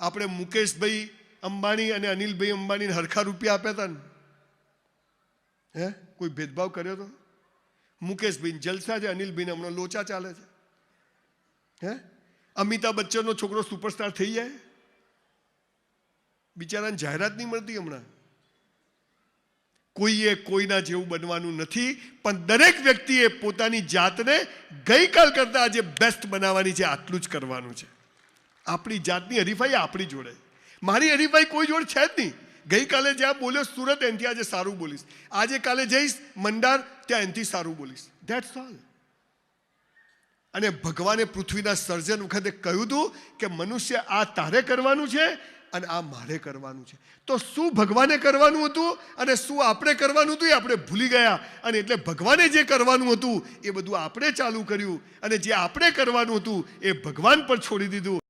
આપણે મુકેશભાઈ અંબાણી અને અનિલભાઈ અંબાણીને હરખા રૂપિયા આપ્યા હતા ને? હે, કોઈ ભેદભાવ કર્યો તો? મુકેશભાઈ જલસા છે, અનિલભાઈને હમણાં લોચા ચાલે છે. હે, અમિતાભ બચ્ચનનો છોકરો સુપરસ્ટાર થઈ જાય, બિચારાને જાહેરાત નહીં મળતી હમણાં. કોઈએ કોઈના જેવું બનવાનું નથી, પણ દરેક વ્યક્તિએ પોતાની જાતને ગઈકાલ કરતા આજે બેસ્ટ બનાવવાની છે. આટલું જ કરવાનું છે. આપણી જાતની હરીફાઈ આપણી જોડે, મારી હરીફાઈ કોઈ જોડે છે જ નહીં. ગઈકાલે જ્યાં બોલ્યો સુરત, એનાથી આજે સારું બોલીશ. આજે કાલે જઈશ મંડાર, ત્યાં એનાથી સારું બોલીશ. That's all. અને ભગવાને પૃથ્વીના સર્જન વખતે કહ્યું હતું કે મનુષ્ય આ તારે કરવાનું છે અને આ મારે કરવાનું છે. તો શું ભગવાને કરવાનું હતું અને શું આપણે કરવાનું હતું એ આપણે ભૂલી ગયા. અને એટલે ભગવાને જે કરવાનું હતું એ બધું આપણે ચાલુ કર્યું, અને જે આપણે કરવાનું હતું એ ભગવાન પર છોડી દીધું.